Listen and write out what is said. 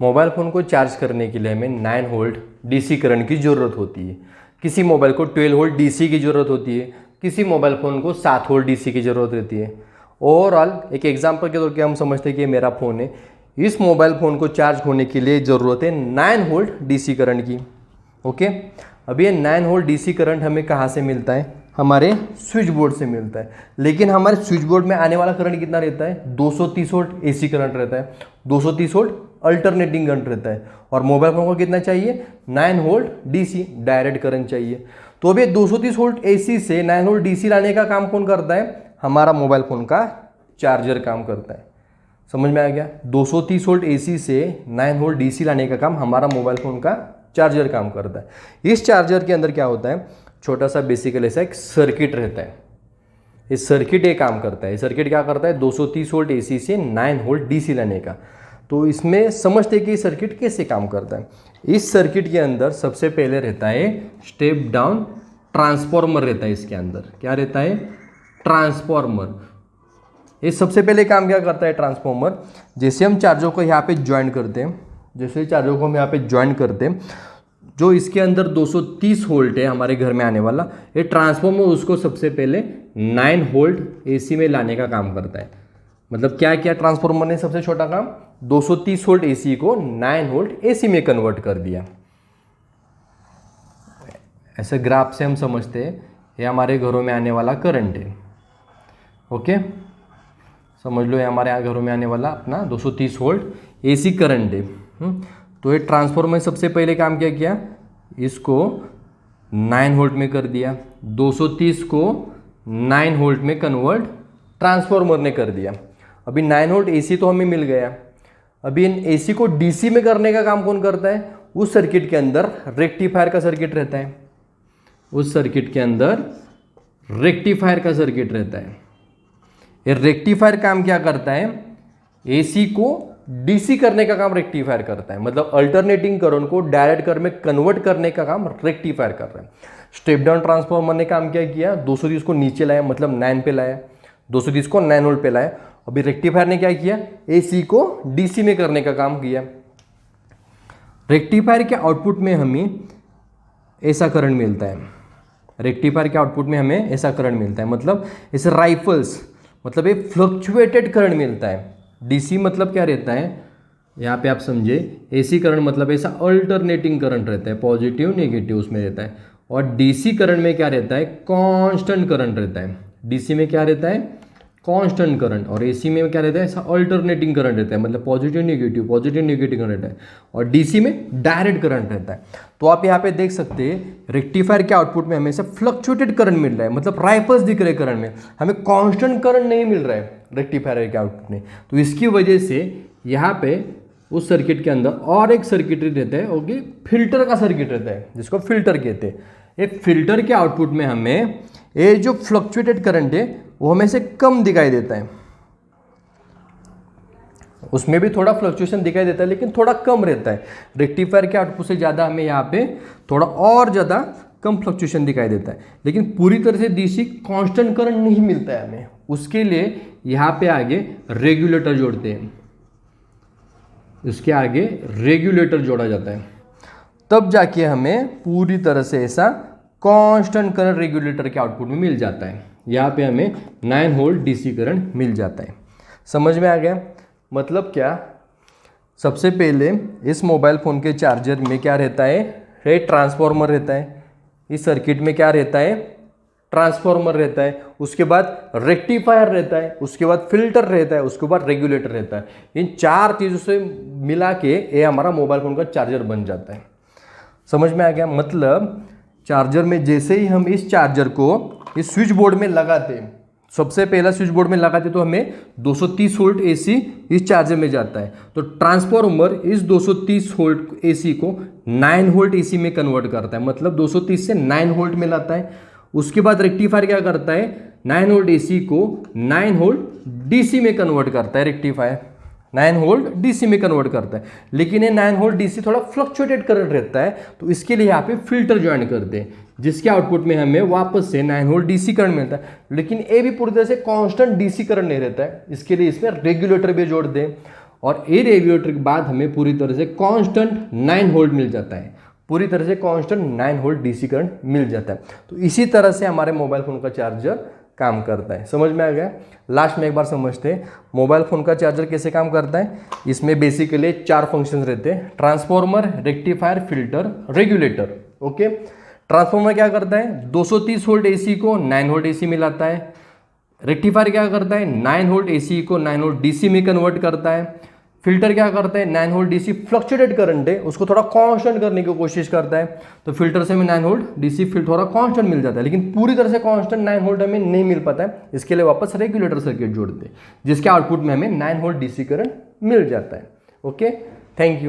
Mobile phone को charge करने के लिए हमें 9 वोल्ट डीसी करंट की ज़रूरत होती है। किसी मोबाइल को 12 वोल्ट डीसी की ज़रूरत होती है, किसी मोबाइल फ़ोन को 7 वोल्ट डीसी की ज़रूरत होती है। ओवरऑल एक एग्जांपल के तौर पे हम समझते हैं कि ये मेरा फ़ोन है, इस मोबाइल फ़ोन को चार्ज होने के लिए ज़रूरत है 9 वोल्ट डीसी करंट की। ओके, अब ये 9 वोल्ट डीसी करंट हमें कहाँ से मिलता है? हमारे स्विच बोर्ड से मिलता है। लेकिन हमारे स्विच बोर्ड में आने वाला करंट कितना रहता है? 230 वोल्ट एसी करंट रहता है, 230 वोल्ट अल्टरनेटिंग करंट रहता है। और मोबाइल फोन को कितना चाहिए? 9 वोल्ट डीसी डायरेक्ट करंट चाहिए। तो अभी 230 वोल्ट एसी से 9 वोल्ट डीसी लाने का काम कौन करता है? हमारा मोबाइल फोन का चार्जर काम करता है। समझ में आ गया? 230 वोल्ट एसी से 9 वोल्ट डीसी लाने का काम हमारा मोबाइल फोन का चार्जर काम करता है। इस चार्जर के अंदर क्या होता है? छोटा सा बेसिकली ऐसा एक सर्किट रहता है। इस सर्किट ये काम करता है। सर्किट क्या करता है? 230 वोल्ट एसी से 9 वोल्ट डीसी लाने का। तो इसमें समझते हैं कि सर्किट कैसे काम करता है। इस सर्किट के अंदर सबसे पहले रहता है स्टेप डाउन ट्रांसफॉर्मर रहता है। इसके अंदर क्या रहता है? ट्रांसफॉर्मर। ये सबसे पहले काम क्या करता है ट्रांसफॉर्मर? जैसे हम चार्जर को यहाँ पे ज्वाइन करते हैं, जैसे चार्जर को हम यहाँ पे ज्वाइन करते हैं, जो इसके अंदर 230 वोल्ट है हमारे घर में आने वाला, ये ट्रांसफॉर्मर उसको सबसे पहले 9 वोल्ट एसी में लाने का काम करता है। मतलब क्या किया ट्रांसफॉर्मर ने? सबसे छोटा काम, 230 वोल्ट एसी को 9 वोल्ट एसी में कन्वर्ट कर दिया। ऐसे ग्राफ से हम समझते हैं ये हमारे घरों में आने वाला करंट है। ओके, समझ लो ये हमारे यहाँ घरों में आने वाला अपना 230 वोल्ट एसी करंट है। तो ये ट्रांसफॉर्मर सबसे पहले काम क्या किया? इसको 9 वोल्ट में कर दिया। 230 को 9 वोल्ट में कन्वर्ट ट्रांसफॉर्मर ने कर दिया। अभी 9 वोल्ट एसी तो हमें मिल गया। अभी इन एसी को डीसी में करने का काम कौन करता है? उस सर्किट के अंदर रेक्टिफायर का सर्किट रहता है। उस सर्किट के अंदर रेक्टिफायर का सर्किट रहता है। ये रेक्टिफायर काम क्या करता है? एसी को डीसी करने का काम रेक्टिफायर करता है। मतलब अल्टरनेटिंग करंट को डायरेक्ट करंट में कन्वर्ट करने का काम रेक्टिफायर कर रहा है। स्टेप डाउन ट्रांसफॉर्मर ने काम क्या किया? 230 को नीचे लाया, मतलब 9 पे लाया, 230 को 9 वोल्ट पे लाया। अभी रेक्टिफायर ने क्या किया? एसी को डीसी में करने का काम किया। रेक्टिफायर के आउटपुट में हमें ऐसा करंट मिलता है। रेक्टिफायर के आउटपुट में हमें ऐसा करंट मिलता है, मतलब ऐसे राइफल्स, मतलब एक फ्लक्चुएटेड करंट मिलता है। डीसी मतलब क्या रहता है? यहाँ पे आप समझे, एसी करंट मतलब ऐसा अल्टरनेटिंग करंट रहता है, पॉजिटिव नेगेटिव उसमें रहता है। और डीसी करंट में क्या रहता है? कांस्टेंट करंट रहता है। डीसी में क्या रहता है? Constant current. और एसी में क्या रहता है? ऐसा अल्टरनेटिंग करंट रहता है, मतलब पॉजिटिव नेगेटिव करंट रहता है। और डीसी में डायरेक्ट करंट रहता है। तो आप यहाँ पे देख सकते हैं रेक्टिफायर के आउटपुट में हमें ऐसा फ्लक्चुएटेड करंट मिल रहा है, मतलब राइफल्स दिख रहे करंट में, हमें कांस्टेंट करंट नहीं मिल रहा है रेक्टिफायर के आउटपुट में। तो इसकी वजह से यहाँ पे उस सर्किट के अंदर और एक सर्किटरी रहता है, ओके, फिल्टर का सर्किट रहता है, जिसको फिल्टर कहते हैं। एक फिल्टर के आउटपुट में हमें ये जो फ्लक्चुएटेड करंट है वो हमें से कम दिखाई देता है। उसमें भी थोड़ा फ्लक्चुएशन दिखाई देता है, लेकिन थोड़ा कम रहता है। रेक्टिफायर के आउटपुट से ज़्यादा हमें यहाँ पे थोड़ा और ज़्यादा कम फ्लक्चुएशन दिखाई देता है, लेकिन पूरी तरह से डीसी कांस्टेंट करंट नहीं मिलता है हमें। उसके लिए यहाँ पे आगे रेगुलेटर जोड़ते हैं, इसके आगे रेगुलेटर जोड़ा जाता है, तब जाके हमें पूरी तरह से ऐसा कांस्टेंट करंट रेगुलेटर के आउटपुट में मिल जाता है। यहाँ पे हमें 9 वोल्ट डीसी करंट मिल जाता है। समझ में आ गया? मतलब क्या? सबसे पहले इस मोबाइल फ़ोन के चार्जर में क्या रहता है? ट्रांसफॉर्मर रहता है। इस सर्किट में क्या रहता है? ट्रांसफॉर्मर रहता है। उसके बाद रेक्टिफायर रहता है, उसके बाद फिल्टर रहता है, उसके बाद रेगुलेटर रहता है। इन 4 चीज़ों से मिला के ये हमारा मोबाइल फ़ोन का चार्जर बन जाता है। समझ में आ गया? मतलब चार्जर में जैसे ही हम इस चार्जर को इस स्विच बोर्ड में लगाते हैं, सबसे पहला स्विच बोर्ड में लगाते तो हमें 230 वोल्ट एसी इस चार्जर में जाता है। तो ट्रांसफॉर्मर इस 230 वोल्ट एसी को 9 वोल्ट एसी में कन्वर्ट करता है, मतलब 230 से 9 वोल्ट में लाता है। उसके बाद रेक्टिफायर क्या करता है? 9 वोल्ट एसी को 9 वोल्ट डीसी में कन्वर्ट करता है। रेक्टिफायर 9 वोल्ट डीसी में कन्वर्ट करता है, लेकिन ये 9 वोल्ट डीसी थोड़ा फ्लक्चुएटेड करंट रहता है, तो इसके लिए यहाँ पे फिल्टर ज्वाइन करते हैं, जिसके आउटपुट में हमें वापस से 9 वोल्ट डीसी करंट मिलता है। लेकिन ये भी पूरी तरह से कांस्टेंट डीसी करंट नहीं रहता है, इसके लिए इसमें रेगुलेटर भी जोड़ दें। और ए रेगुलेटर के बाद हमें पूरी तरह से कांस्टेंट 9 वोल्ट मिल जाता है, पूरी तरह से कांस्टेंट 9 वोल्ट डीसी करंट मिल जाता है। तो इसी तरह से हमारे मोबाइल फ़ोन का चार्जर काम करता है। समझ में आ गया? लास्ट में एक बार समझते हैं मोबाइल फ़ोन का चार्जर कैसे काम करता है। इसमें बेसिकली 4 फंक्शंस रहते हैं, transformer, rectifier, filter, regulator. Okay, transformer क्या करता है, 230 वोल्ट एसी को 9 वोल्ट एसी में लाता है। रेक्टिफायर क्या करता है, 9 वोल्ट एसी को 9 वोल्ट डीसी में कन्वर्ट करता है। फिल्टर क्या करता है, 9 वोल्ट डीसी फ्लक्चुएटेड करंट है उसको थोड़ा कांस्टेंट करने की कोशिश करता है, तो फिल्टर से हमें 9 वोल्ट डीसी फिर थोड़ा कांस्टेंट मिल जाता है, लेकिन पूरी तरह से कांस्टेंट 9 वोल्ट हमें नहीं मिल पाता है। इसके लिए वापस रेगुलेटर सर्किट जोड़ते हैं जिसके आउटपुट में हमें 9 वोल्ट डीसी करंट मिल जाता है। Okay, thank you.